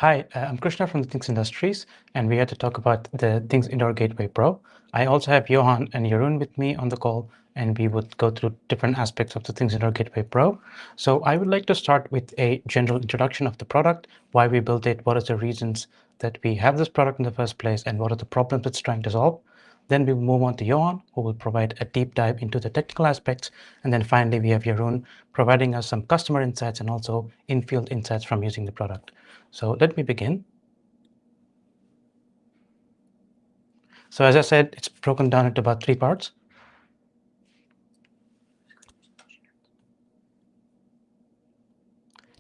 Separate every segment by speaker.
Speaker 1: Hi, I'm Krishna from the Things Industries, and we had to talk about the Things Indoor Gateway Pro. I also have Johan and Jeroen with me on the call, and we would go through different aspects of the Things Indoor Gateway Pro. So I would like to start with a general introduction of the product, why we built it, what are the reasons that we have this product in the first place, and what are the problems it's trying to solve. Then we will move on to Johan, who will provide a deep dive into the technical aspects. And then finally, we have Jeroen providing us some customer insights and also in-field insights from using the product. So let me begin. So as I said, it's broken down into about 3 parts.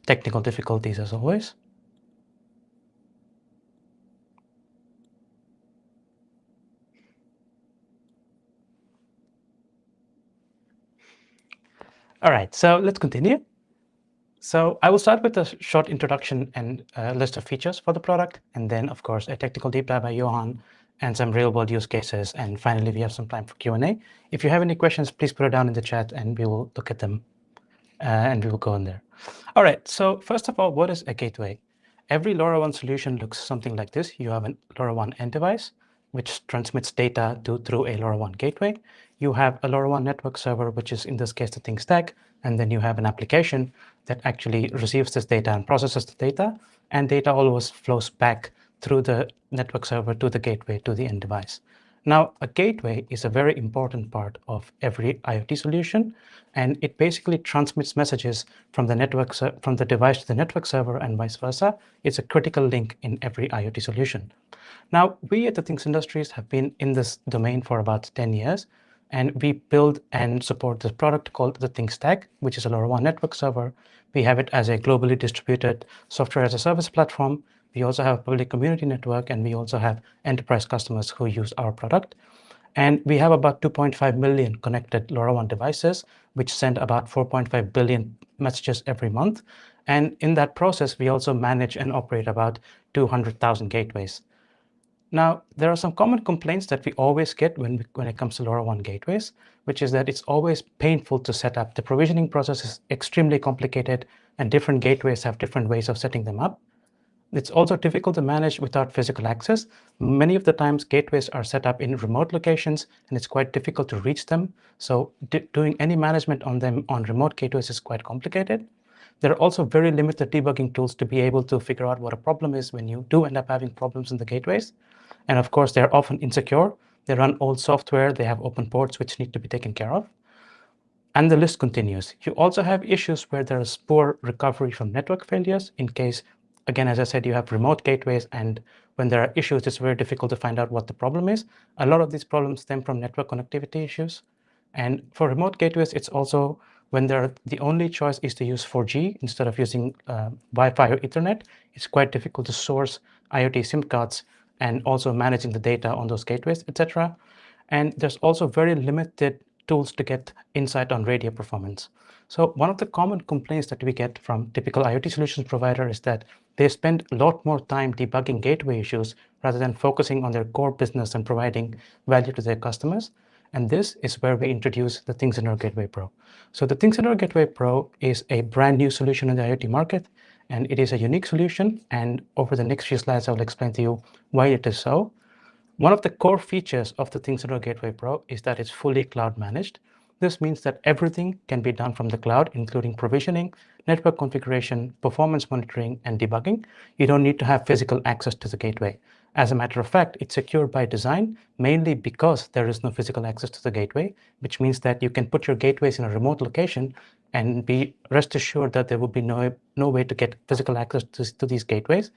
Speaker 1: Technical difficulties as always. All right, so let's continue. So I will start with a short introduction and a list of features for the product, and then of course a technical deep dive by Johan and some real-world use cases, and finally we have some time for Q&A. If you have any questions, please put it down in the chat and we will look at them and we will go in there. All right, so first of all, what is a gateway? Every LoRaWAN solution looks something like this. You have a LoRaWAN end device, which transmits data through a LoRaWAN gateway. You have a LoRaWAN network server, which is in this case the thing stack, and then you have an application that actually receives this data and processes the data, and data always flows back through the network server to the gateway to the end device. Now, a gateway is a very important part of every IoT solution, and it basically transmits messages from the network from the device to the network server and vice versa. It's a critical link in every IoT solution. Now, we at the Things Industries have been in this domain for about 10 years, and we build and support this product called the Thing Stack, which is a LoRaWAN network server. We have it as a globally distributed software as a service platform. We also have a public community network, and we also have enterprise customers who use our product. And we have about 2.5 million connected LoRaWAN devices, which send about 4.5 billion messages every month. And in that process, we also manage and operate about 200,000 gateways. Now, there are some common complaints that we always get when it comes to LoRaWAN gateways, which is that it's always painful to set up. The provisioning process is extremely complicated, and different gateways have different ways of setting them up. It's also difficult to manage without physical access. Many of the times, gateways are set up in remote locations, and it's quite difficult to reach them. So doing any management on them on remote gateways is quite complicated. There are also very limited debugging tools to be able to figure out what a problem is when you do end up having problems in the gateways. And of course, they're often insecure. They run old software. They have open ports which need to be taken care of. And the list continues. You also have issues where there is poor recovery from network failures in case, again, as I said, you have remote gateways, and when there are issues, it's very difficult to find out what the problem is. A lot of these problems stem from network connectivity issues. And for remote gateways, it's also when the only choice is to use 4G instead of using Wi-Fi or Ethernet, it's quite difficult to source IoT SIM cards and also managing the data on those gateways, etc. And there's also very limited tools to get insight on radio performance. So one of the common complaints that we get from typical IoT solutions provider is that they spend a lot more time debugging gateway issues rather than focusing on their core business and providing value to their customers. And this is where we introduce the Things Indoor Gateway Pro. So the Things Indoor Gateway Pro is a brand new solution in the IoT market, and it is a unique solution. And over the next few slides, I will explain to you why it is so. One of the core features of the Things Indoor Gateway Pro is that it's fully cloud managed. This means that everything can be done from the cloud, including provisioning, network configuration, performance monitoring, and debugging. You don't need to have physical access to the gateway. As a matter of fact, it's secure by design, mainly because there is no physical access to the gateway, which means that you can put your gateways in a remote location and be rest assured that there will be no way to get physical access to these gateways.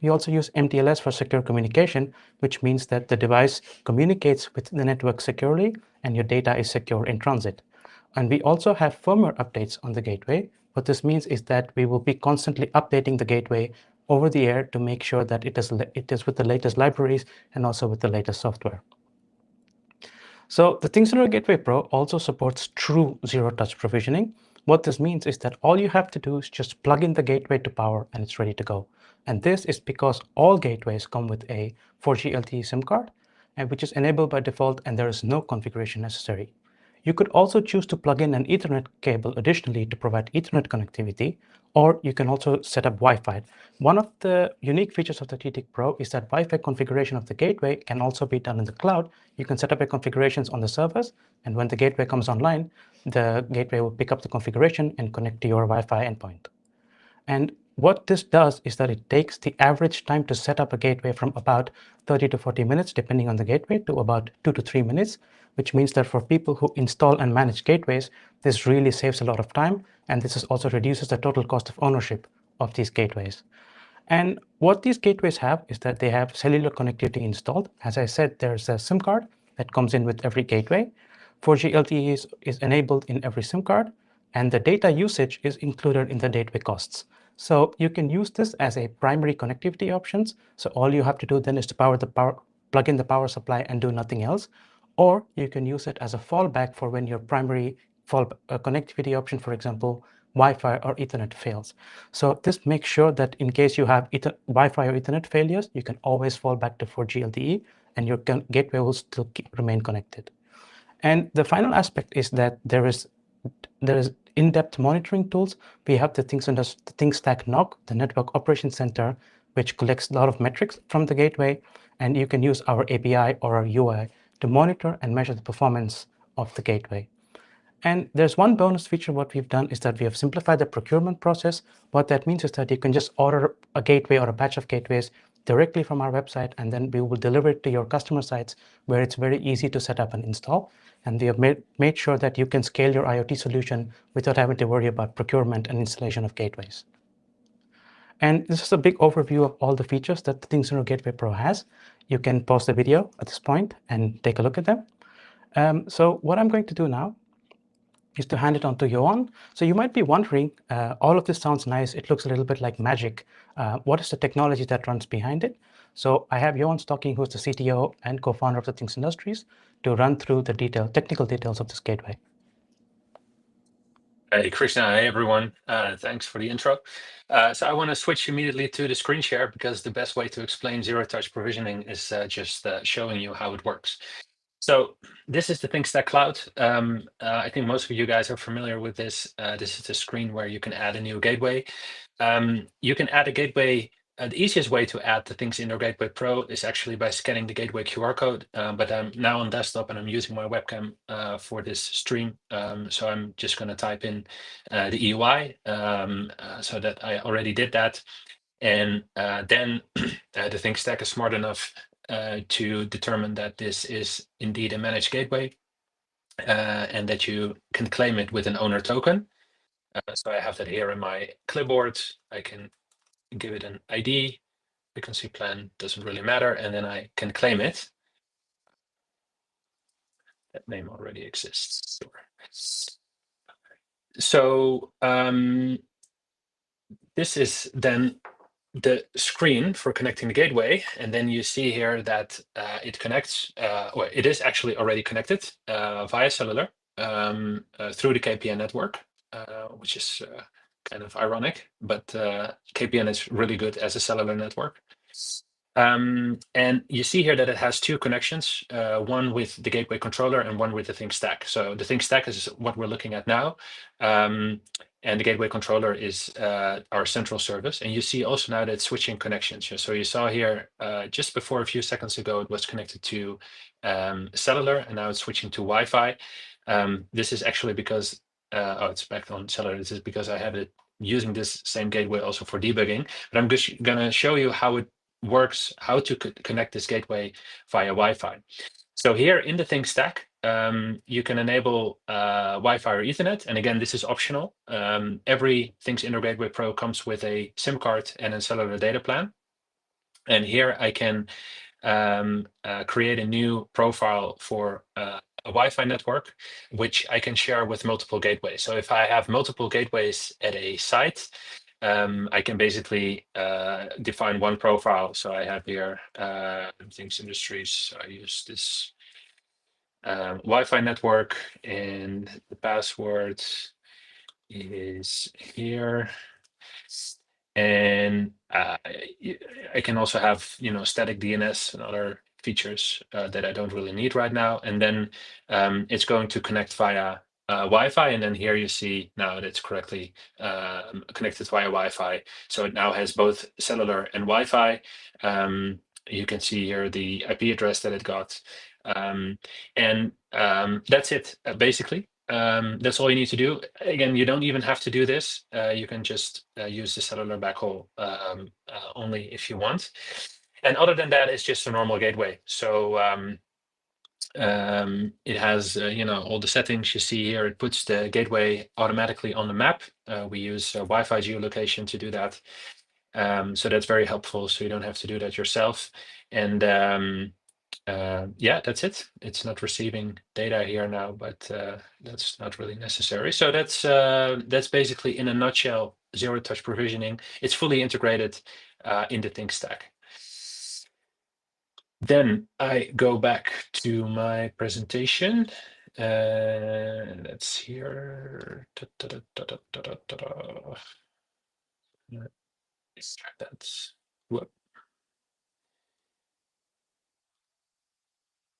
Speaker 1: We also use MTLS for secure communication, which means that the device communicates with the network securely and your data is secure in transit. And we also have firmware updates on the gateway. What this means is that we will be constantly updating the gateway over the air to make sure that it is with the latest libraries and also with the latest software. So the Things Indoor Gateway Pro also supports true zero-touch provisioning. What this means is that all you have to do is just plug in the gateway to power and it's ready to go. And this is because all gateways come with a 4G LTE SIM card, which is enabled by default, and there is no configuration necessary. You could also choose to plug in an Ethernet cable additionally to provide Ethernet connectivity, or you can also set up Wi-Fi. One of the unique features of the TTIC Pro is that Wi-Fi configuration of the gateway can also be done in the cloud. You can set up your configurations on the servers, and when the gateway comes online, the gateway will pick up the configuration and connect to your Wi-Fi endpoint. And what this does is that it takes the average time to set up a gateway from about 30 to 40 minutes, depending on the gateway, to about 2 to 3 minutes, which means that for people who install and manage gateways, this really saves a lot of time, and this also reduces the total cost of ownership of these gateways. And what these gateways have is that they have cellular connectivity installed. As I said, there's a SIM card that comes in with every gateway. 4G LTE is enabled in every SIM card, and the data usage is included in the gateway costs. So you can use this as a primary connectivity options. So all you have to do then is to plug in the power supply and do nothing else. Or you can use it as a fallback for when your primary connectivity option, for example, Wi-Fi or Ethernet fails. So this makes sure that in case you have Wi-Fi or Ethernet failures, you can always fall back to 4G LTE and your gateway will still remain connected. And the final aspect is that there is in-depth monitoring tools. We have the ThinkStack NOC, the Network Operations Center, which collects a lot of metrics from the gateway, and you can use our API or our UI to monitor and measure the performance of the gateway. And there's one bonus feature. What we've done is that we have simplified the procurement process. What that means is that you can just order a gateway or a batch of gateways directly from our website, and then we will deliver it to your customer sites where it's very easy to set up and install. And we have made sure that you can scale your IoT solution without having to worry about procurement and installation of gateways. And this is a big overview of all the features that the ThinkZero Gateway Pro has. You can pause the video at this point and take a look at them. So what I'm going to do now is to hand it on to Johan. So you might be wondering, all of this sounds nice. It looks a little bit like magic. What is the technology that runs behind it? So I have Johan Stocking, who's the CTO and co-founder of the Things Industries, to run through the technical details of this gateway.
Speaker 2: Hey, Krishna. Hey, everyone. Thanks for the intro. So I want to switch immediately to the screen share because the best way to explain zero-touch provisioning is just showing you how it works. So this is the ThinkStack Cloud. I think most of you guys are familiar with this. This is the screen where you can add a new gateway. You can add a gateway. The easiest way to add the Things Indoor Gateway Pro is actually by scanning the gateway QR code. But I'm now on desktop and I'm using my webcam for this stream. So I'm just going to type in the EUI so that I already did that. And then the ThinkStack is smart enough to determine that this is indeed a managed gateway and that you can claim it with an owner token. So I have that here in my clipboard. I can give it an ID. Frequency plan doesn't really matter. And then I can claim it. That name already exists. So this is then the screen for connecting the gateway, and then you see here that it connects, well, it is actually already connected via cellular through the KPN network, which is kind of ironic, but KPN is really good as a cellular network. And you see here that it has two connections, one with the gateway controller and one with the ThinkStack. So the ThinkStack is what we're looking at now. And the gateway controller is our central service. And you see also now that it's switching connections. So you saw here just before a few seconds ago, it was connected to cellular, and now it's switching to Wi-Fi. This is actually because, oh, it's back on cellular. This is because I have it using this same gateway also for debugging. But I'm just going to show you how it works, how to connect this gateway via Wi-Fi. So here in the ThinkStack, you can enable Wi-Fi or Ethernet. And again, this is optional. Every Things Indoor Gateway Pro comes with a SIM card and a cellular data plan. And here I can create a new profile for a Wi-Fi network, which I can share with multiple gateways. So if I have multiple gateways at a site, I can basically define one profile. So I have here Things Industries. I use this Wi-Fi network, and the password is here. And I can also have, static DNS and other features that I don't really need right now. And then it's going to connect via Wi-Fi. And then here you see now that it's correctly connected via Wi-Fi. So it now has both cellular and Wi-Fi. You can see here the IP address that it got. And that's it, basically. That's all you need to do. Again, you don't even have to do this. You can just use the cellular backhaul only if you want. And other than that, it's just a normal gateway. So it has all the settings you see here. It puts the gateway automatically on the map. We use Wi-Fi geolocation to do that. So that's very helpful. So you don't have to do that yourself. And yeah, that's it. It's not receiving data here now, but that's not really necessary. So that's basically, in a nutshell, zero-touch provisioning. It's fully integrated in the Think stack. Then I go back to my presentation. That's here. That's whoop.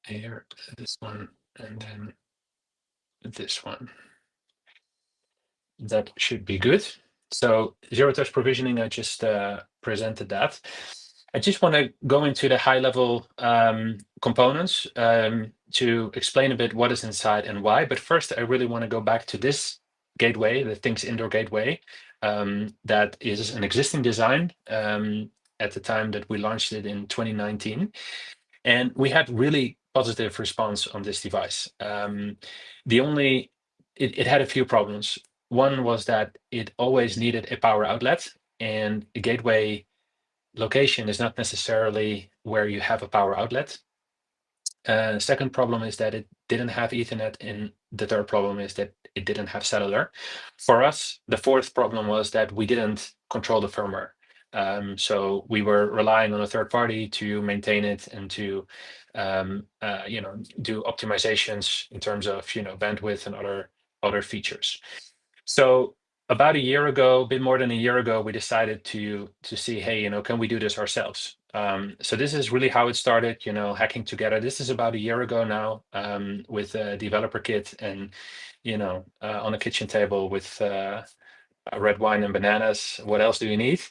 Speaker 2: Here, this one, and then this one. That should be good. So zero-touch provisioning, I just presented that. I just want to go into the high-level components to explain a bit what is inside and why. But first, I really want to go back to this gateway, the Things Indoor Gateway, that is an existing design at the time that we launched it in 2019. And we had really positive response on this device. It had a few problems. One was that it always needed a power outlet, and a gateway location is not necessarily where you have a power outlet. Second problem is that it didn't have Ethernet, and the third problem is that it didn't have cellular. For us, the fourth problem was that we didn't control the firmware. So we were relying on a third party to maintain it and to do optimizations in terms of bandwidth and other features. So about a year ago, a bit more than a year ago, we decided to see, hey, can we do this ourselves? So this is really how it started, hacking together. This is about a year ago now, with a developer kit and on a kitchen table with red wine and bananas. What else do you need?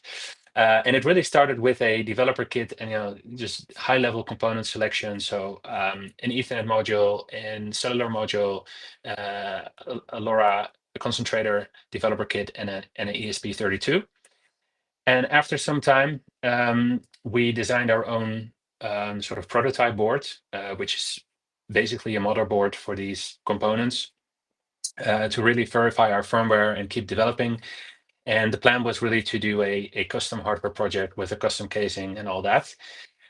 Speaker 2: And it really started with a developer kit and just high-level component selection. So an Ethernet module and cellular module, a LoRa concentrator developer kit, and an ESP32. And after some time, we designed our own sort of prototype board, which is basically a motherboard for these components, to really verify our firmware and keep developing. And the plan was really to do a custom hardware project with a custom casing and all that.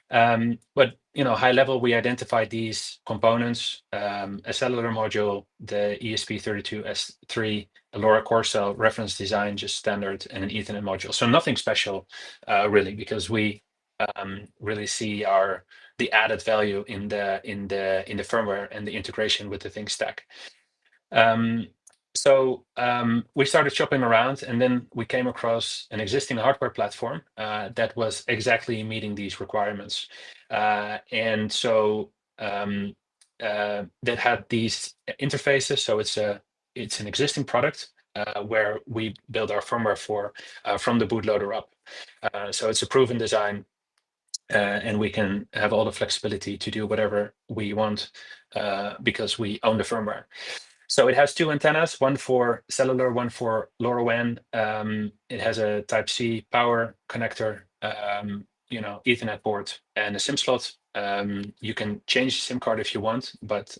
Speaker 2: But high level, we identified these components: a cellular module, the ESP32S3, a LoRa core cell, reference design, just standard, and an Ethernet module. So nothing special, really, because we really see the added value in the firmware and the integration with the Think stack. So we started shopping around, and then we came across an existing hardware platform that was exactly meeting these requirements. And so that had these interfaces. So it's an existing product where we build our firmware from the bootloader up. So it's a proven design, and we can have all the flexibility to do whatever we want because we own the firmware. So it has two antennas, one for cellular, one for LoRaWAN. It has a Type-C power connector, Ethernet port, and a SIM slot. You can change the SIM card if you want, but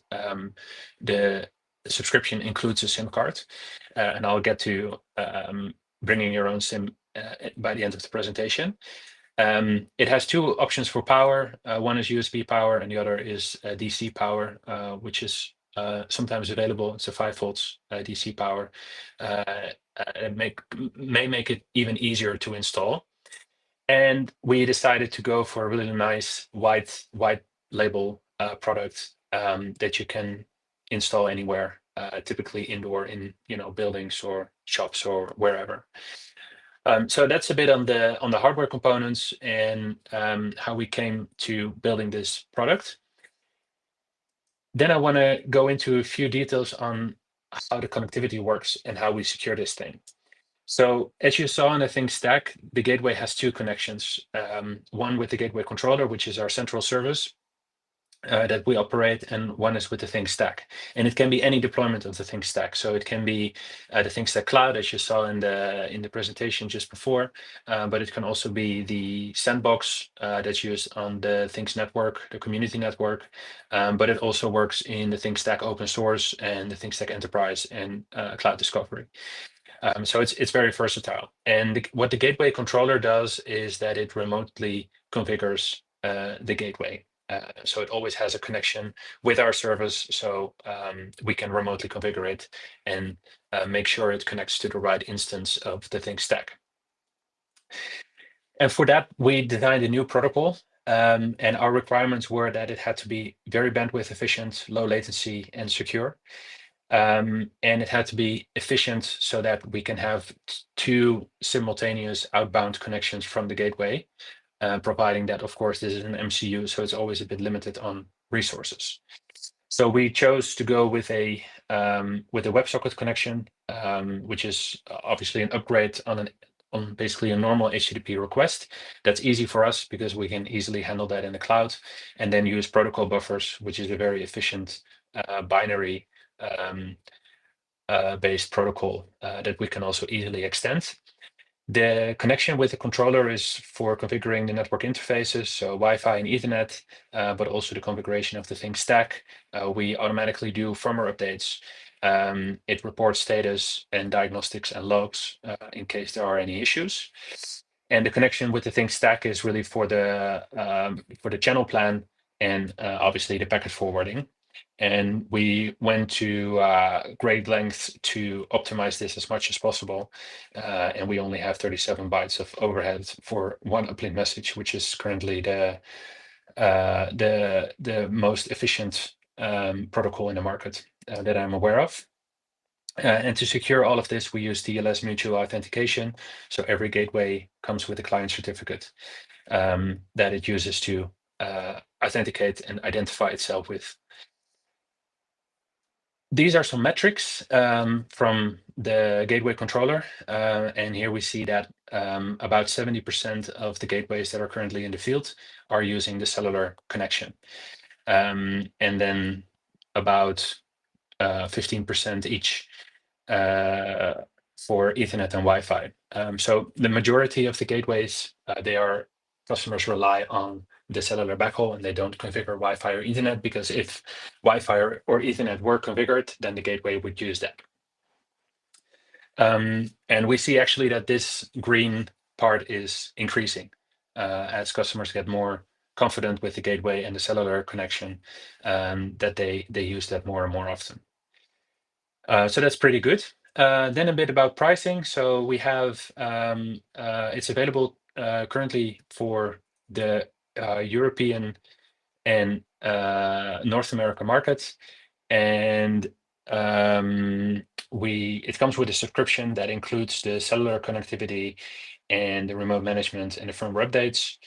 Speaker 2: the subscription includes a SIM card. And I'll get to bringing your own SIM by the end of the presentation. It has two options for power. One is USB power, and the other is DC power, which is sometimes available. It's a 5 volts DC power. It may make it even easier to install. And we decided to go for a really nice white label product that you can install anywhere, typically indoor in buildings or shops or wherever. So that's a bit on the hardware components and how we came to building this product. Then I want to go into a few details on how the connectivity works and how we secure this thing. So as you saw in the thing stack, the gateway has two connections. One with the gateway controller, which is our central service that we operate, and one is with the thing stack. And it can be any deployment of the thing stack. So it can be the thing stack cloud, as you saw in the presentation just before, but it can also be the sandbox that's used on the things network, the community network, but it also works in the thing stack open source and the thing stack enterprise and cloud discovery. So it's very versatile. And what the gateway controller does is that it remotely configures the gateway. So it always has a connection with our service, so we can remotely configure it and make sure it connects to the right instance of the thing stack. And for that, we designed a new protocol, and our requirements were that it had to be very bandwidth efficient, low latency, and secure. And it had to be efficient so that we can have two simultaneous outbound connections from the gateway, providing that, of course, this is an MCU, so it's always a bit limited on resources. So we chose to go with a WebSocket connection, which is obviously an upgrade on basically a normal HTTP request. That's easy for us because we can easily handle that in the cloud, and then use protocol buffers, which is a very efficient binary based protocol that we can also easily extend. The connection with the controller is for configuring the network interfaces, so Wi-Fi and Ethernet, but also the configuration of the thing stack. We automatically do firmware updates. It reports status and diagnostics and logs in case there are any issues. And the connection with the thing stack is really for the channel plan and obviously the packet forwarding. And we went to great lengths to optimize this as much as possible. And we only have 37 bytes of overhead for one uplink message, which is currently the most efficient protocol in the market that I'm aware of. And to secure all of this, we use TLS mutual authentication. So every gateway comes with a client certificate that it uses to authenticate and identify itself with. These are some metrics from the gateway controller. And here we see that about 70% of the gateways that are currently in the field are using the cellular connection. And then about 15% each for Ethernet and Wi-Fi. So the majority of the gateways, customers rely on the cellular backhaul and they don't configure Wi-Fi or Ethernet, because if Wi-Fi or Ethernet were configured, then the gateway would use that. And we see actually that this green part is increasing as customers get more confident with the gateway and the cellular connection, that they use that more and more often. So that's pretty good. Then a bit about pricing. So we have, it's available currently for the European and North America markets. And it comes with a subscription that includes the cellular connectivity and the remote management and the firmware updates.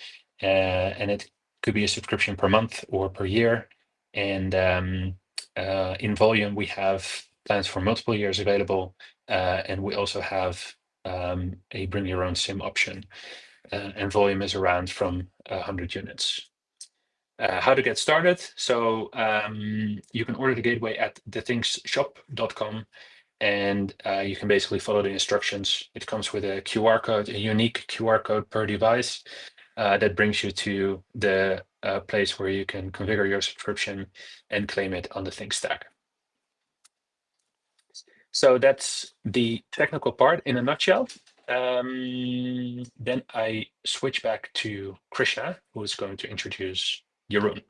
Speaker 2: And it could be a subscription per month or per year. And in volume, we have plans for multiple years available. And we also have a bring your own SIM option. And volume is around from 100 units. How to get started. So you can order the gateway at thethingsshop.com, and you can basically follow the instructions. It comes with a QR code, a unique QR code per device that brings you to the place where you can configure your subscription and claim it on the Think stack. So that's the technical part in a nutshell. Then I switch back to Krishna, who is going to introduce Jeroen.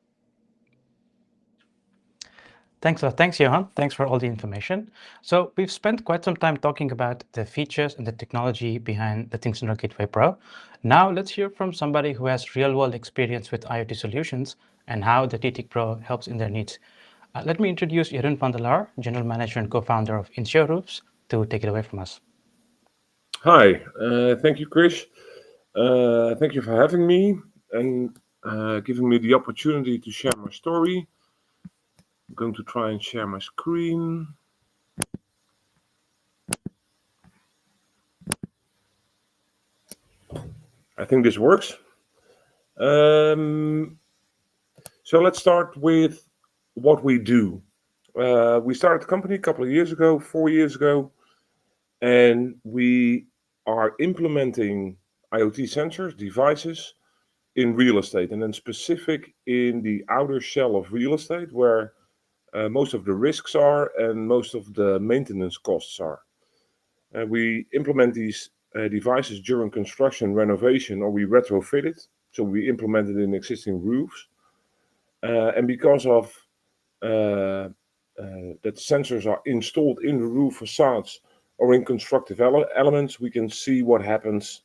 Speaker 1: Thanks, Johan. Thanks for all the information. So we've spent quite some time talking about the features and the technology behind the ThinkCenter Gateway Pro. Now let's hear from somebody who has real-world experience with IoT solutions and how the TTIC Pro helps in their needs. Let me introduce Jeroen van der Laar, General Manager and co-founder of Inscio, to take it away from us.
Speaker 3: Hi, thank you, Chris. Thank you for having me and giving me the opportunity to share my story. I'm going to try and share my screen. I think this works. Um, so let's start with what we do. We started the company a couple of years ago, 4 years ago, and we are implementing IoT sensors, devices in real estate, and then specific in the outer shell of real estate where most of the risks are and most of the maintenance costs are. We implement these devices during construction, renovation, or we retrofit it. So we implement it in existing roofs. And because of that sensors are installed in the roof facades or in constructive elements, we can see what happens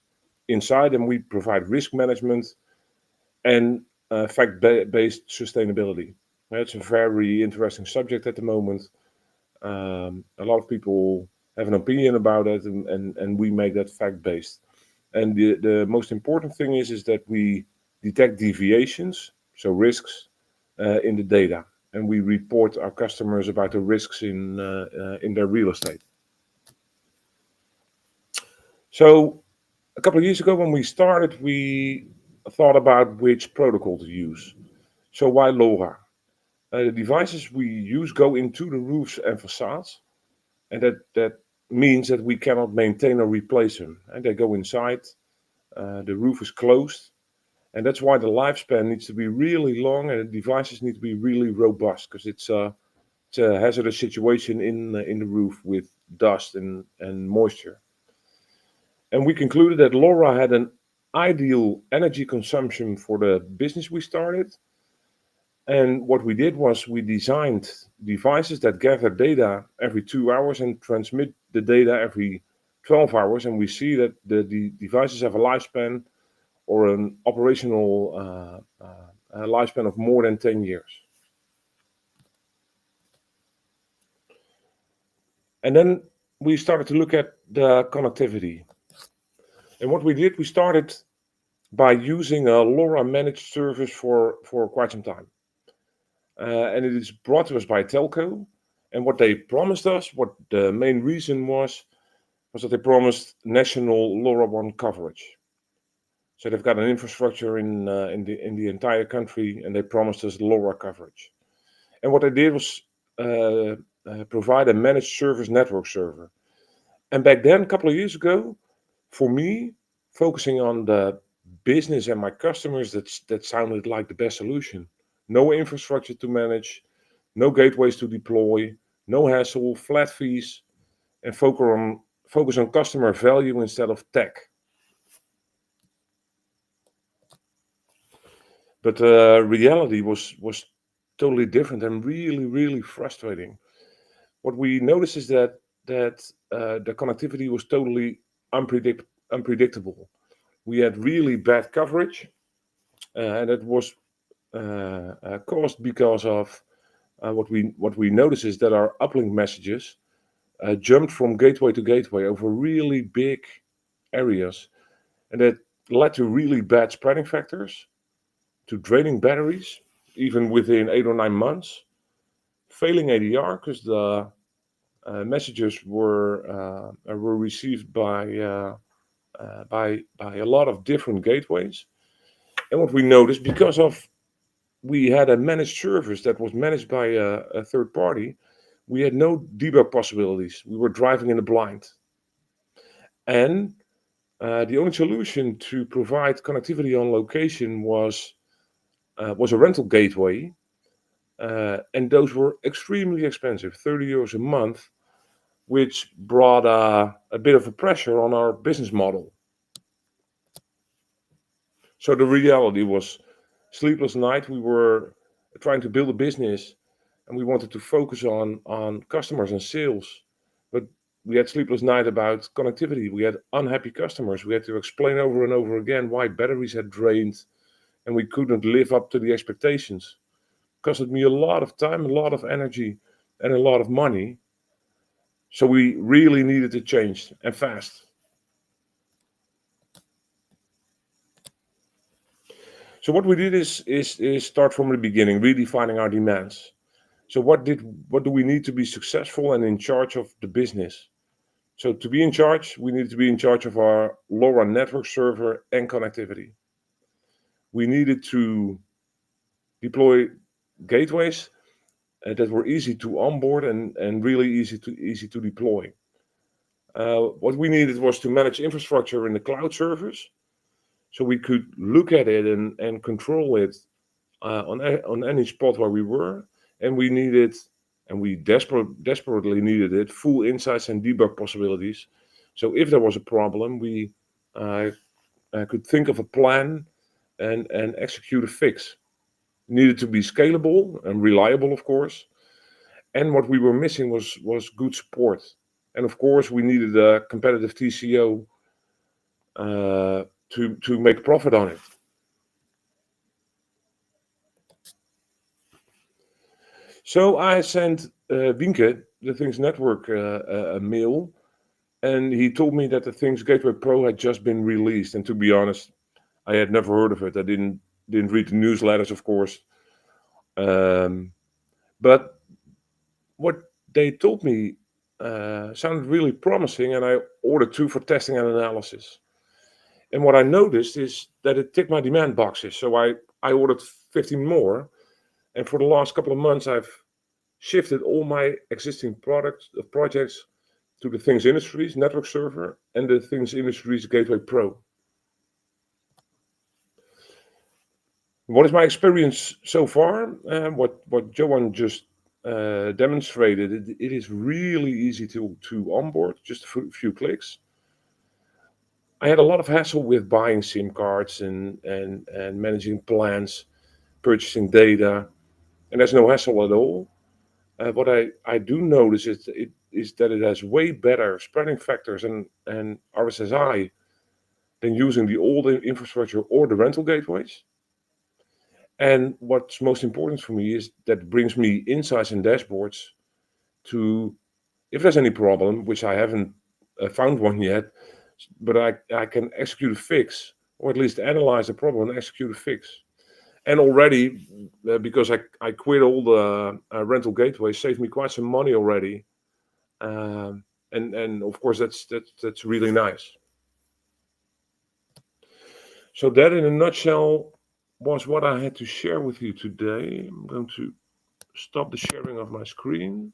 Speaker 3: inside, and we provide risk management and fact-based sustainability. It's a very interesting subject at the moment. A lot of people have an opinion about it, and we make that fact-based. And the most important thing is that we detect deviations, so risks, in the data, and we report our customers about the risks in their real estate. So a couple of years ago, when we started, we thought about which protocol to use. So why LoRa? The devices we use go into the roofs and facades, and that means that we cannot maintain or replace them. And they go inside, the roof is closed, and that's why the lifespan needs to be really long, and the devices need to be really robust because it's a hazardous situation in the roof with dust and moisture. And we concluded that LoRa had an ideal energy consumption for the business we started. And what we did was we designed devices that gather data every 2 hours and transmit the data every 12 hours. And we see that the devices have a lifespan or an operational lifespan of more than 10 years. And then we started to look at the connectivity. And what we did, we started by using a LoRa managed service for quite some time. And it is brought to us by telco. And what they promised us, what the main reason was that they promised national LoRaWAN coverage. So they've got an infrastructure in the entire country, and they promised us LoRa coverage. And what they did was provide a managed service network server. And back then, a couple of years ago, for me, focusing on the business and my customers, that sounded like the best solution. No infrastructure to manage, no gateways to deploy, no hassle, flat fees, and focus on customer value instead of tech. But reality was totally different and really really frustrating. What we noticed is that the connectivity was totally unpredictable. We had really bad coverage, and it was caused because of what we noticed is that our uplink messages jumped from gateway to gateway over really big areas, and that led to really bad spreading factors, to draining batteries, even within 8 or 9 months, failing ADR because the messages were received by a lot of different gateways. And what we noticed, because of we had a managed service that was managed by a third party, we had no debug possibilities. We were driving in the blind. And the only solution to provide connectivity on location was a rental gateway, and those were extremely expensive, 30 euros a month, which brought a bit of a pressure on our business model. So the reality was sleepless night. We were trying to build a business, and we wanted to focus on customers and sales, but we had sleepless night about connectivity. We had unhappy customers. We had to explain over and over again why batteries had drained, and we couldn't live up to the expectations. Costed me a lot of time, a lot of energy, and a lot of money. So we really needed to change and fast. So what we did is start from the beginning, redefining our demands. So what do we need to be successful and in charge of the business? So to be in charge, we need to be in charge of our LoRaWAN network server and connectivity. We needed to deploy gateways that were easy to onboard and really easy to deploy. What we needed was to manage infrastructure in the cloud servers, so we could look at it and control it on any spot where we were, and we desperately needed it, full insights and debug possibilities. So if there was a problem, we could think of a plan and execute a fix. It needed to be scalable and reliable, of course. And what we were missing was good support. And of course, we needed a competitive TCO to make profit on it. So I sent Wienke, the Things Network, a mail, and he told me that the Things Gateway Pro had just been released. And to be honest, I had never heard of it. I didn't read the newsletters, of course. But what they told me sounded really promising, and I ordered 2 for testing and analysis. And what I noticed is that it ticked my demand boxes. So I ordered 15 more. And for the last couple of months, I've shifted all my existing projects to the Things Industries network server and the Things Industries Gateway Pro. What is my experience so far? What Johan just demonstrated, it is really easy to onboard, just a few clicks. I had a lot of hassle with buying SIM cards and managing plans, purchasing data, and there's no hassle at all. What I do notice is that it has way better spreading factors and RSSI than using the old infrastructure or the rental gateways. And what's most important for me is that it brings me insights and dashboards to, if there's any problem, which I haven't found one yet, but I can execute a fix, or at least analyze the problem and execute a fix. And already, because I quit all the rental gateways, saved me quite some money already. And of course, that's really nice. So that in a nutshell was what I had to share with you today. I'm going to stop the sharing of my screen.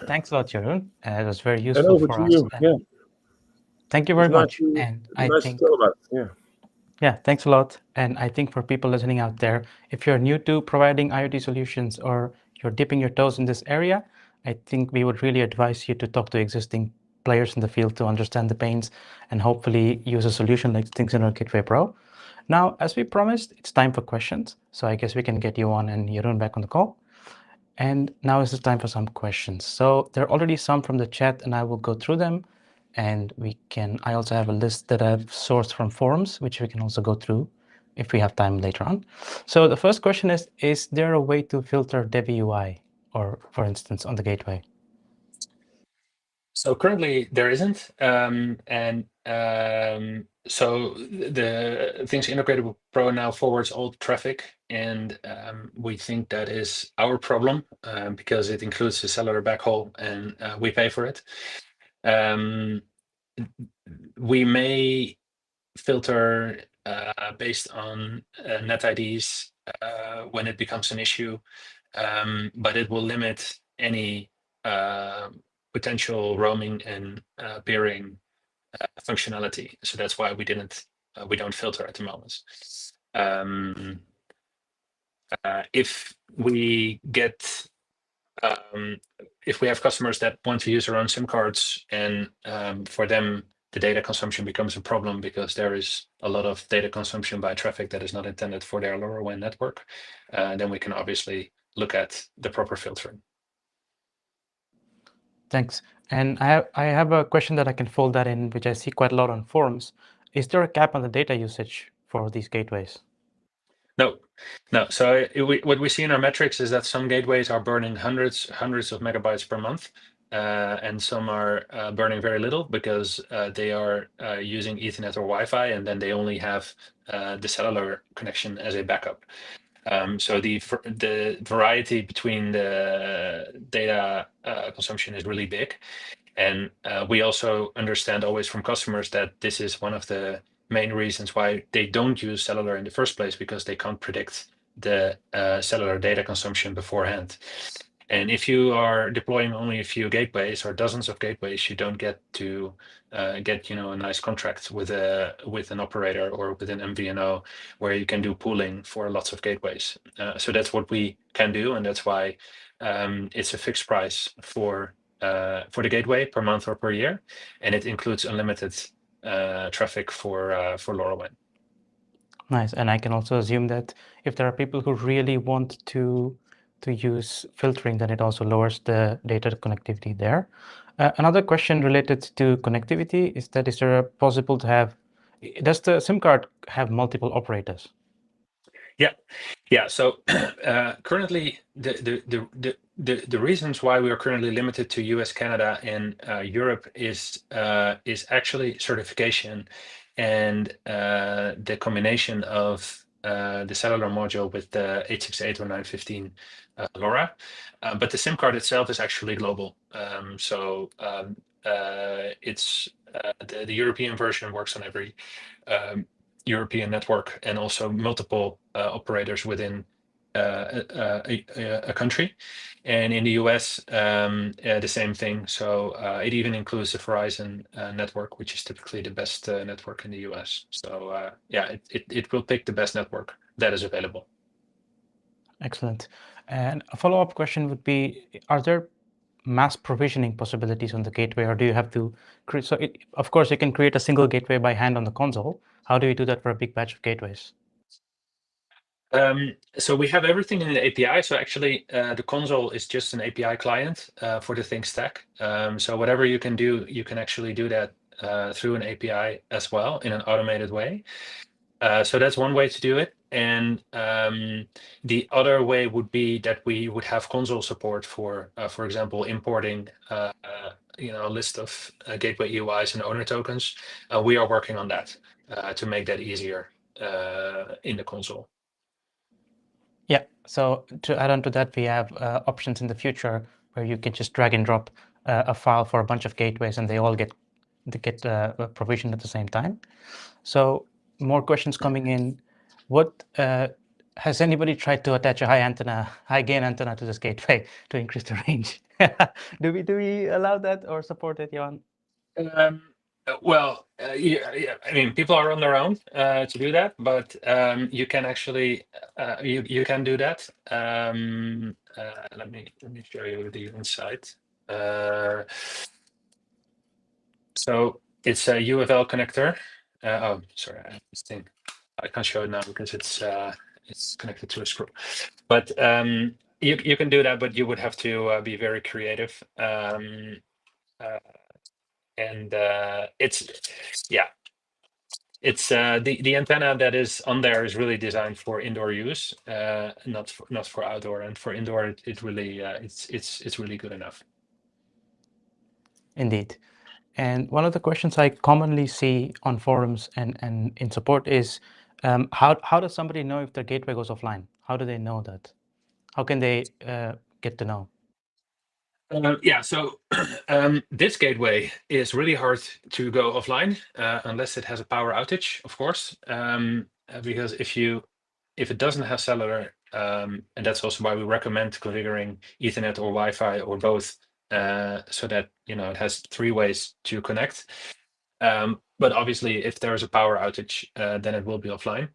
Speaker 1: Thanks a lot, Jeroen. It was very
Speaker 3: And
Speaker 1: useful
Speaker 3: over
Speaker 1: for
Speaker 3: to
Speaker 1: us.
Speaker 3: you. Yeah,
Speaker 1: Thank you
Speaker 3: it's
Speaker 1: very
Speaker 3: nice
Speaker 1: much. And I
Speaker 3: nice
Speaker 1: think,
Speaker 3: to tell about it.
Speaker 1: yeah, thanks a lot. And I think for people listening out there, if you're new to providing IoT solutions or you're dipping your toes in this area, I think we would really advise you to talk to existing players in the field to understand the pains and hopefully use a solution like Things in our Gateway Pro. Now, as we promised, it's time for questions. So I guess we can get Johan and Jeroen back on the call. And now is the time for some questions. So there are already some from the chat, and I will go through them. And I also have a list that I've sourced from forums, which we can also go through if we have time later on. So the first question is there a way to filter Dev UI, or for instance, on the gateway?
Speaker 2: So currently there isn't, so the Things Integrated with Pro now forwards all traffic, and we think that is our problem because it includes the cellular backhaul, and we pay for it. We may filter based on net IDs when it becomes an issue, but it will limit any potential roaming and peering functionality. So that's why we don't filter at the moment. If we get if we have customers that want to use their own SIM cards, and for them the data consumption becomes a problem because there is a lot of data consumption by traffic that is not intended for their LoRaWAN network, then we can obviously look at the proper filtering.
Speaker 1: Thanks. And I have a question that I can fold that in, which I see quite a lot on forums. Is there a cap on the data usage for these gateways?
Speaker 2: No. So what we see in our metrics is that some gateways are burning hundreds of megabytes per month, and some are burning very little because they are using Ethernet or Wi-Fi, and then they only have the cellular connection as a backup. So the variety between the data consumption is really big. And we also understand always from customers that this is one of the main reasons why they don't use cellular in the first place, because they can't predict the cellular data consumption beforehand. And if you are deploying only a few gateways or dozens of gateways, you don't get to get a nice contract with an operator or with an MVNO where you can do pooling for lots of gateways. So that's what we can do, and that's why it's a fixed price for the gateway per month or per year, and it includes unlimited traffic for LoRaWAN.
Speaker 1: Nice. And I can also assume that if there are people who really want to use filtering, then it also lowers the data connectivity there. Another question related to connectivity is that is there possible to have, does the SIM card have multiple operators?
Speaker 2: Yeah. So currently, the reasons why we are currently limited to US, Canada, and Europe is actually certification and the combination of the cellular module with the 868 or 915 LoRa. But the SIM card itself is actually global. It's the European version works on every European network, and also multiple operators within a country. And in the US, the same thing. So it even includes the Verizon network, which is typically the best network in the US. So yeah, it will pick the best network that is available.
Speaker 1: Excellent. And a follow-up question would be, are there mass provisioning possibilities on the gateway, or do you have to create, so of course you can create a single gateway by hand on the console. How do you do that for a big batch of gateways?
Speaker 2: So we have everything in the API. So actually, the console is just an API client for the Think stack. So whatever you can do, you can actually do that through an API as well in an automated way. So that's one way to do it. And the other way would be that we would have console support for example, importing a list of gateway UIs and owner tokens. We are working on that to make that easier in the console.
Speaker 1: Yeah, so to add on to that, we have options in the future where you can just drag and drop a file for a bunch of gateways, and they all get provisioned at the same time. So more questions coming in. What has anybody tried to attach a high gain antenna to this gateway to increase the range? Do we allow that or support it, Johan?
Speaker 2: Well, yeah, I mean, people are on their own to do that, but you can actually you can do that. Let me show you the inside. So it's a UFL connector. Oh, sorry, I have this thing. I can't show it now because it's connected to a screw. But you can do that, but you would have to be very creative. And it's the antenna that is on there is really designed for indoor use, not for outdoor. And for indoor, it really it's really good enough.
Speaker 1: Indeed. And one of the questions I commonly see on forums and in support is, how does somebody know if their gateway goes offline? How do they know that? How can they get to know?
Speaker 2: Yeah, so this gateway is really hard to go offline unless it has a power outage, of course, because if it doesn't have cellular, and that's also why we recommend configuring Ethernet or Wi-Fi or both, so that it has 3 ways to connect. But obviously, if there is a power outage, then it will be offline.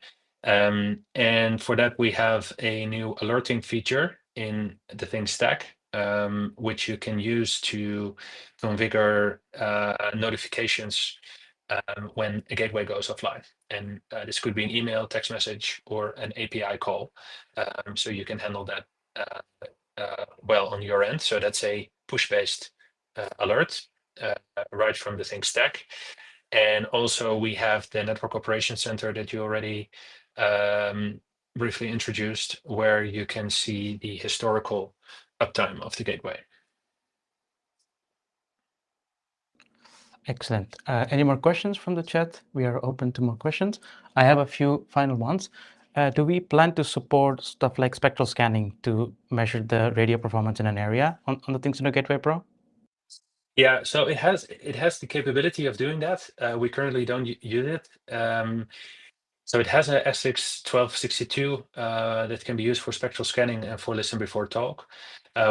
Speaker 2: And for that, we have a new alerting feature in the Think stack, which you can use to configure notifications when a gateway goes offline. And this could be an email, text message, or an API call. So you can handle that well on your end. So that's a push-based alert right from the Think stack. And also we have the Network Operations Center that you already briefly introduced, where you can see the historical uptime of the gateway.
Speaker 1: Excellent. Any more questions from the chat? We are open to more questions. I have a few final ones. Do we plan to support stuff like spectral scanning to measure the radio performance in an area on the ThinkSino Gateway Pro?
Speaker 2: Yeah, so it has the capability of doing that. We currently don't use it. So it has a SX1262 that can be used for spectral scanning and for listen before talk.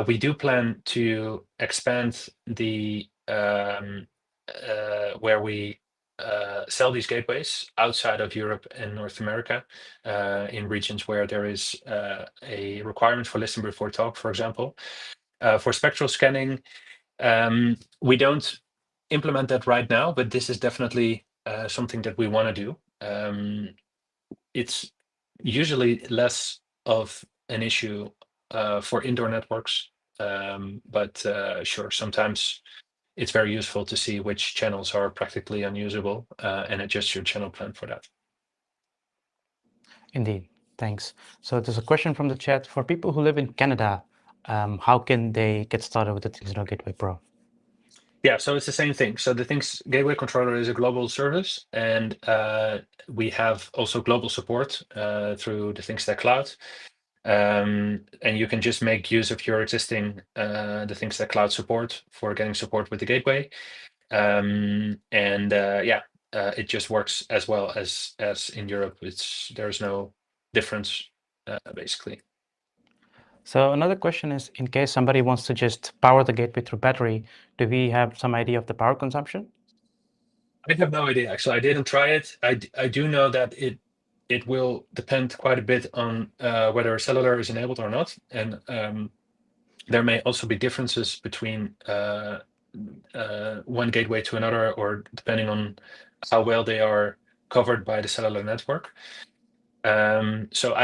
Speaker 2: We do plan to expand the where we sell these gateways outside of Europe and North America, in regions where there is a requirement for listen before talk, for example. For spectral scanning, we don't implement that right now, but this is definitely something that we want to do. It's usually less of an issue for indoor networks, but sure, sometimes it's very useful to see which channels are practically unusable and adjust your channel plan for that.
Speaker 1: Indeed, thanks. So there's a question from the chat. For people who live in Canada, how can they get started with the ThinkSino Gateway Pro?
Speaker 2: Yeah, so it's the same thing. So the Things Gateway Controller is a global service, and we have also global support through the ThinkStack Cloud. And you can just make use of your existing the ThinkStack Cloud support for getting support with the gateway. It just works as well as in Europe. There's no difference basically.
Speaker 1: So another question is, in case somebody wants to just power the gateway through battery, do we have some idea of the power consumption?
Speaker 2: I have no idea. Actually, I didn't try it. I do know that it will depend quite a bit on whether cellular is enabled or not, and there may also be differences between one gateway to another, or depending on how well they are covered by the cellular network. So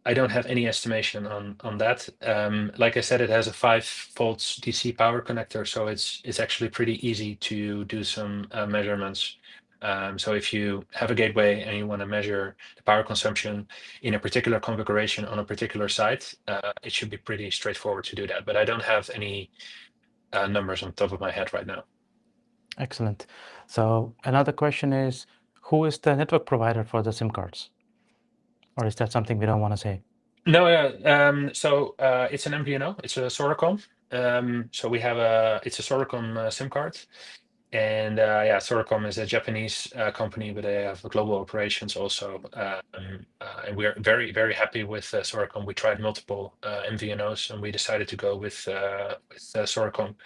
Speaker 2: I don't have any estimation on that. Like I said, it has a 5 volts DC power connector, so it's actually pretty easy to do some measurements. So if you have a gateway and you want to measure the power consumption in a particular configuration on a particular site, it should be pretty straightforward to do that. But I don't have any numbers on top of my head right now.
Speaker 1: Excellent. So another question is, who is the network provider for the SIM cards? Or is that something we don't want to say?
Speaker 2: No, so it's an MVNO. It's a Soracom. So it's a Soracom SIM card, and Soracom is a Japanese company, but they have global operations also. And we're very, very happy with Soracom. We tried multiple MVNOs, and we decided to go with Soracom,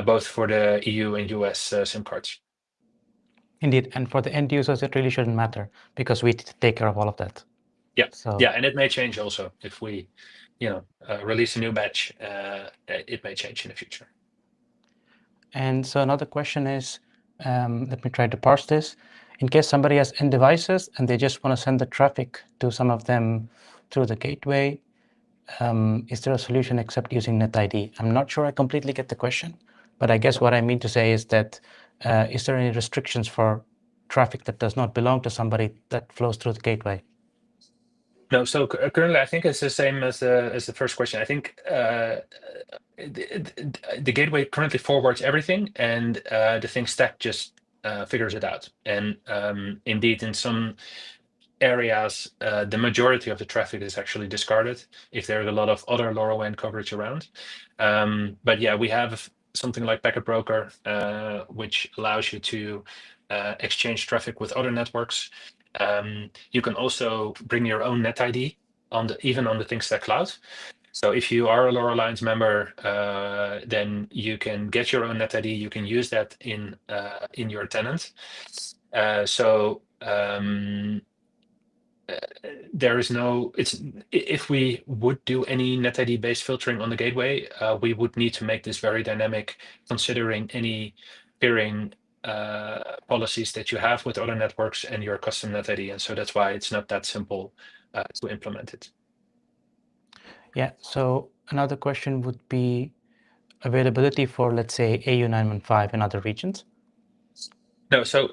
Speaker 2: both for the EU and US SIM cards.
Speaker 1: Indeed, and for the end users, it really shouldn't matter because we take care of all of that.
Speaker 2: Yeah,
Speaker 1: So,
Speaker 2: yeah, and it may change also if we, release a new batch. It may change in the future.
Speaker 1: And so another question is, let me try to parse this. In case somebody has end devices and they just want to send the traffic to some of them through the gateway, is there a solution except using NetID? I'm not sure I completely get the question, but I guess what I mean to say is that is there any restrictions for traffic that does not belong to somebody that flows through the gateway?
Speaker 2: No, so currently I think it's the same as the first question. I think the gateway currently forwards everything, and the thing stack just figures it out. And indeed, in some areas, the majority of the traffic is actually discarded if there's a lot of other LoRaWAN coverage around. But yeah, we have something like Packet Broker, which allows you to exchange traffic with other networks. You can also bring your own NetID even on the ThinkStack Cloud. So if you are a LoRa Alliance member, then you can get your own NetID. You can use that in your tenant. There is no. If we would do any NetID based filtering on the gateway, we would need to make this very dynamic, considering any peering policies that you have with other networks and your custom NetID, and so that's why it's not that simple to implement it.
Speaker 1: Yeah. So another question would be availability for, let's say, AU 915 in other regions.
Speaker 2: No, so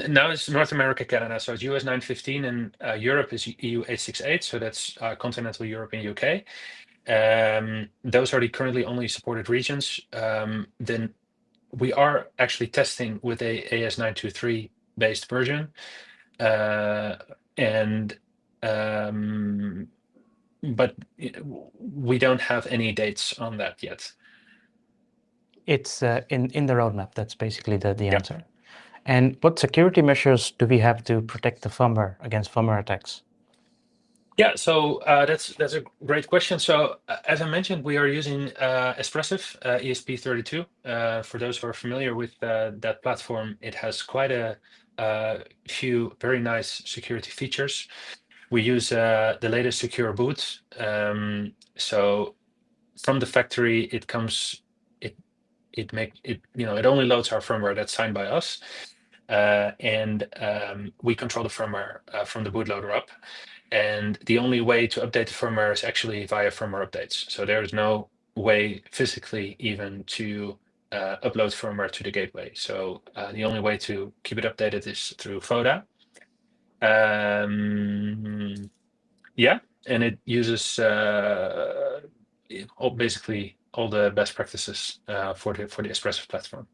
Speaker 2: now it's North America, Canada. So it's US 915, and Europe is EU 868. So that's continental Europe and UK. Those are the currently only supported regions. Then we are actually testing with a AS923 based version, but we don't have any dates on that yet.
Speaker 1: It's in the roadmap. That's basically the answer. And what security measures do we have to protect the firmware against firmware attacks?
Speaker 2: Yeah, so that's a great question. So as I mentioned, we are using Espressif ESP32. For those who are familiar with that platform, it has quite a few very nice security features. We use the latest secure boot. So from the factory, it comes, it only loads our firmware that's signed by us, and we control the firmware from the bootloader up. And the only way to update the firmware is actually via firmware updates. So there is no way physically even to upload firmware to the gateway. So the only way to keep it updated is through FODA. Yeah, and it uses basically all the best practices for the Espressif platform.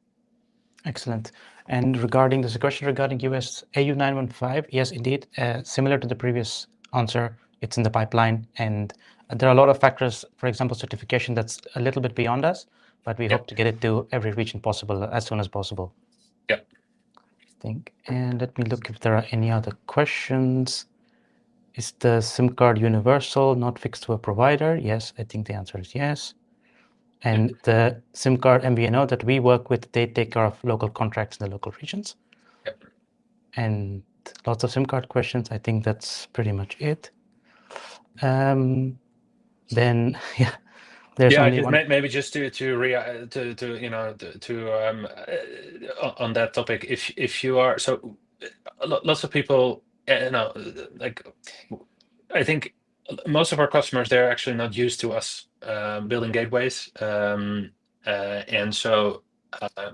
Speaker 1: Excellent. And regarding this question regarding US AU915, yes, indeed, similar to the previous answer, it's in the pipeline, and there are a lot of factors, for example, certification that's a little bit beyond us, but we hope to get it to every region possible as soon as possible.
Speaker 2: Yeah.
Speaker 1: And let me look if there are any other questions. Is the SIM card universal, not fixed to a provider? Yes, I think the answer is yes. And the SIM card MVNO that we work with, they take care of local contracts in the local regions.
Speaker 2: Yep.
Speaker 1: And lots of SIM card questions. I think that's pretty much it. Then yeah, there's only one.
Speaker 2: Maybe just to on that topic. If you are lots of people, like I think most of our customers, they're actually not used to us building gateways, and so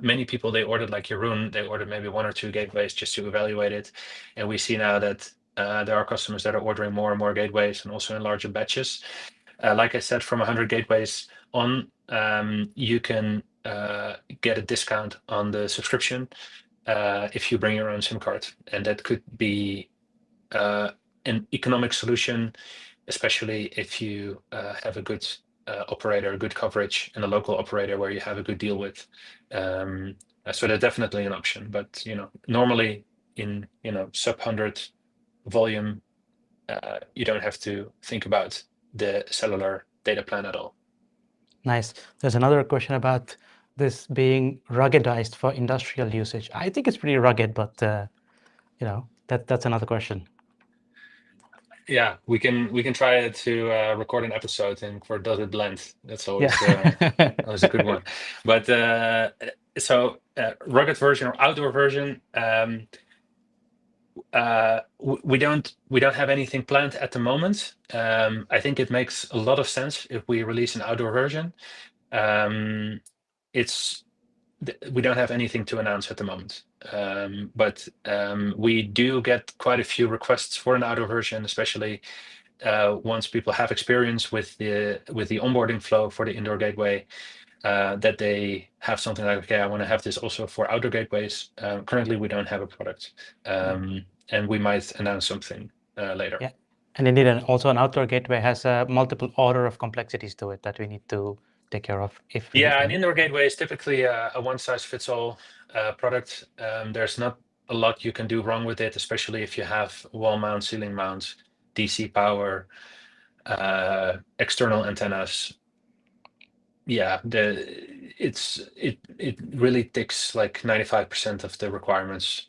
Speaker 2: many people, they ordered, like Jeroen, they ordered maybe 1 or 2 gateways just to evaluate it, and we see now that there are customers that are ordering more and more gateways, and also in larger batches. Like I said, from 100 gateways on, you can get a discount on the subscription if you bring your own SIM card, and that could be an economic solution, especially if you have a good operator, good coverage, and a local operator where you have a good deal with. So that's definitely an option. But normally in sub 100 volume, you don't have to think about the cellular data plan at all.
Speaker 1: Nice. There's another question about this being ruggedized for industrial usage. I think it's pretty rugged, but that's another question.
Speaker 2: Yeah, we can try to record an episode and for does it blend? That's always always a good one. But so rugged version or outdoor version, we don't have anything planned at the moment. I think it makes a lot of sense if we release an outdoor version. We don't have anything to announce at the moment, but we do get quite a few requests for an outdoor version, especially once people have experience with the onboarding flow for the indoor gateway, that they have something like, okay, I want to have this also for outdoor gateways. Currently, we don't have a product, and we might announce something later.
Speaker 1: Yeah, and indeed, also an outdoor gateway has a multiple order of complexities to it that we need to take care of.
Speaker 2: An indoor gateway is typically a one-size-fits-all product. There's not a lot you can do wrong with it, especially if you have wall mount, ceiling mount, DC power, external antennas. Yeah, it really ticks like 95% of the requirements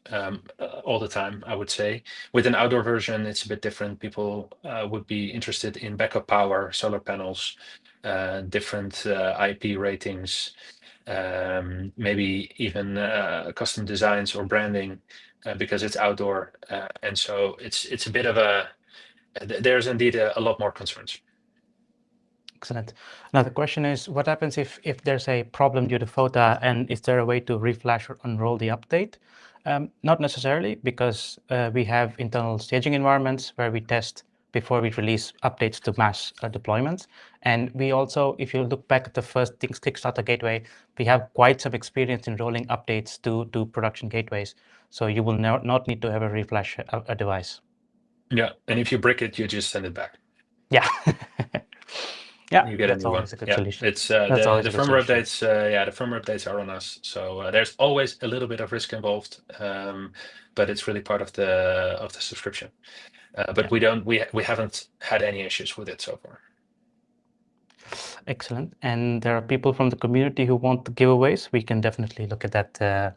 Speaker 2: all the time, I would say. With an outdoor version, it's a bit different. People would be interested in backup power, solar panels, different IP ratings, maybe even custom designs or branding, because it's outdoor, and so it's a bit of there's indeed a lot more concerns.
Speaker 1: Excellent. Now the question is, what happens if there's a problem due to FOTA, and is there a way to reflash or unroll the update? Not necessarily, because we have internal staging environments where we test before we release updates to mass deployments. And we also, if you look back at the first Kickstarter gateway, we have quite some experience in rolling updates to production gateways. So you will not need to ever reflash a device.
Speaker 2: Yeah, and if you brick it, you just send it back.
Speaker 1: Yeah. Yeah,
Speaker 2: you get
Speaker 1: that's
Speaker 2: a new one.
Speaker 1: always a good
Speaker 2: Yeah,
Speaker 1: solution.
Speaker 2: it's
Speaker 1: That's always
Speaker 2: the
Speaker 1: a good
Speaker 2: firmware
Speaker 1: solution.
Speaker 2: updates. Yeah, the firmware updates are on us. So there's always a little bit of risk involved, but it's really part of the subscription. But we haven't had any issues with it so far.
Speaker 1: Excellent. And there are people from the community who want the giveaways. We can definitely look at that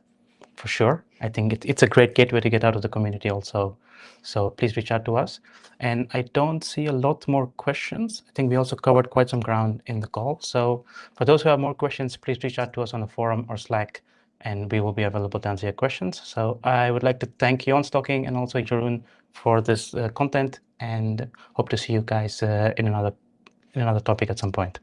Speaker 1: for sure. I think it's a great gateway to get out of the community also. So please reach out to us. And I don't see a lot more questions. I think we also covered quite some ground in the call. So for those who have more questions, please reach out to us on the forum or Slack, and we will be available to answer your questions. So I would like to thank Jon Stocking and also Jeroen for this content, and hope to see you guys in another topic at some point.